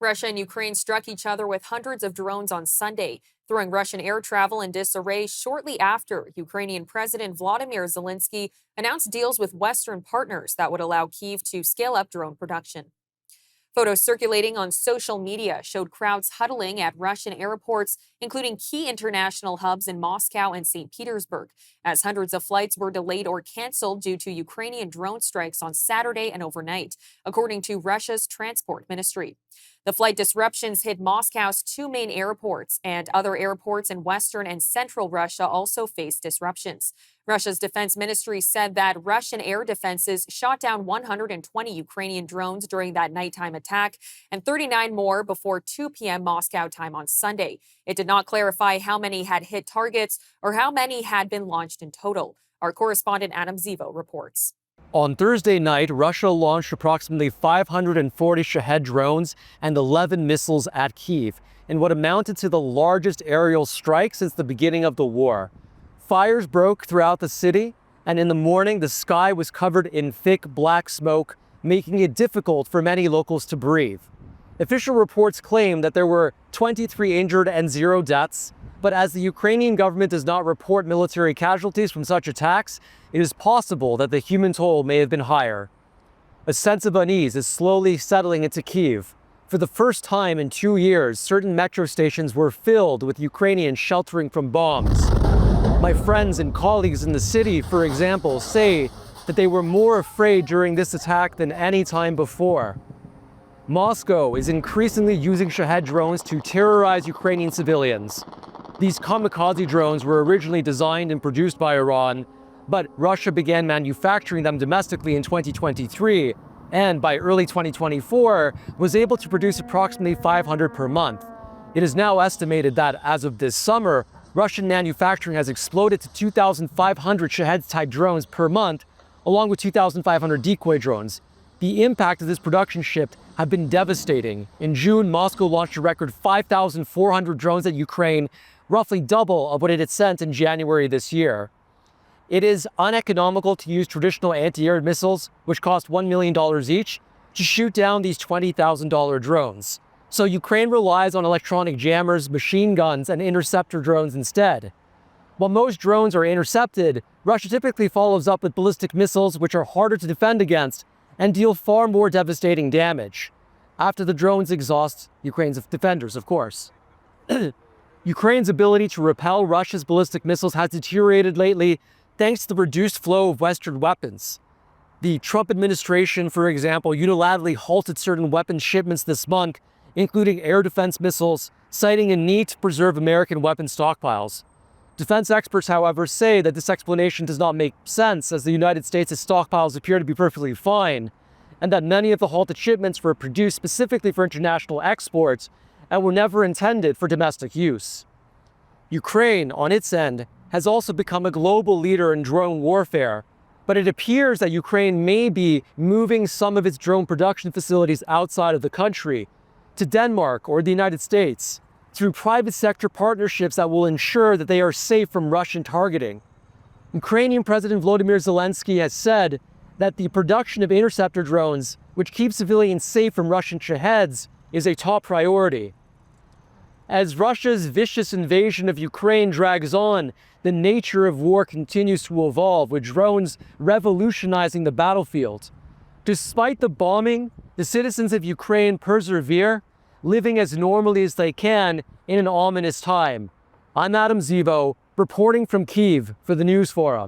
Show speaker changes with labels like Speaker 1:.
Speaker 1: Russia and Ukraine struck each other with hundreds of drones on Sunday, throwing Russian air travel in disarray shortly after Ukrainian President Vladimir Zelensky announced deals with Western partners that would allow Kyiv to scale up drone production. Photos circulating on social media showed crowds huddling at Russian airports, including key international hubs in Moscow and St. Petersburg, as hundreds of flights were delayed or canceled due to Ukrainian drone strikes on Saturday and overnight, according to Russia's transport ministry. The flight disruptions hit Moscow's two main airports, and other airports in western and central Russia also faced disruptions. Russia's defense ministry said that Russian air defenses shot down 120 Ukrainian drones during that nighttime attack and 39 more before 2 p.m. Moscow time on Sunday. It did not clarify how many had hit targets or how many had been launched in total. Our correspondent Adam Zivo reports.
Speaker 2: On Thursday night, Russia launched approximately 540 Shahed drones and 11 missiles at Kyiv in what amounted to the largest aerial strike since the beginning of the war. Fires broke throughout the city, and in the morning, the sky was covered in thick black smoke, making it difficult for many locals to breathe. Official reports claim that there were 23 injured and 0 deaths, but as the Ukrainian government does not report military casualties from such attacks, it is possible that the human toll may have been higher. A sense of unease is slowly settling into Kyiv. For the first time in 2 years, certain metro stations were filled with Ukrainians sheltering from bombs. My friends and colleagues in the city, for example, say that they were more afraid during this attack than any time before. Moscow is increasingly using Shahed drones to terrorize Ukrainian civilians. These kamikaze drones were originally designed and produced by Iran, but Russia began manufacturing them domestically in 2023, and by early 2024 was able to produce approximately 500 per month. It is now estimated that as of this summer, Russian manufacturing has exploded to 2,500 Shahed-type drones per month, along with 2,500 decoy drones. The impact of this production shift have been devastating. In June, Moscow launched a record 5,400 drones at Ukraine, roughly double of what it had sent in January this year. It is uneconomical to use traditional anti-air missiles, which cost $1 million each, to shoot down these $20,000 drones. So Ukraine relies on electronic jammers, machine guns, and interceptor drones instead. While most drones are intercepted, Russia typically follows up with ballistic missiles, which are harder to defend against and deal far more devastating damage. After the drones exhaust Ukraine's defenders, of course. Ukraine's ability to repel Russia's ballistic missiles has deteriorated lately thanks to the reduced flow of Western weapons. The Trump administration, for example, unilaterally halted certain weapons shipments this month, including air defense missiles, citing a need to preserve American weapons stockpiles. Defense experts, however, say that this explanation does not make sense, as the United States' stockpiles appear to be perfectly fine, and that many of the halted shipments were produced specifically for international exports and were never intended for domestic use. Ukraine, on its end, has also become a global leader in drone warfare, but it appears that Ukraine may be moving some of its drone production facilities outside of the country, to Denmark or the United States, through private sector partnerships that will ensure that they are safe from Russian targeting. Ukrainian President Volodymyr Zelensky has said that the production of interceptor drones, which keep civilians safe from Russian Shaheds, is a top priority. As Russia's vicious invasion of Ukraine drags on, the nature of war continues to evolve, with drones revolutionizing the battlefield. Despite the bombing, the citizens of Ukraine persevere, living as normally as they can in an ominous time. I'm Adam Zivo, reporting from Kyiv for the News Forum.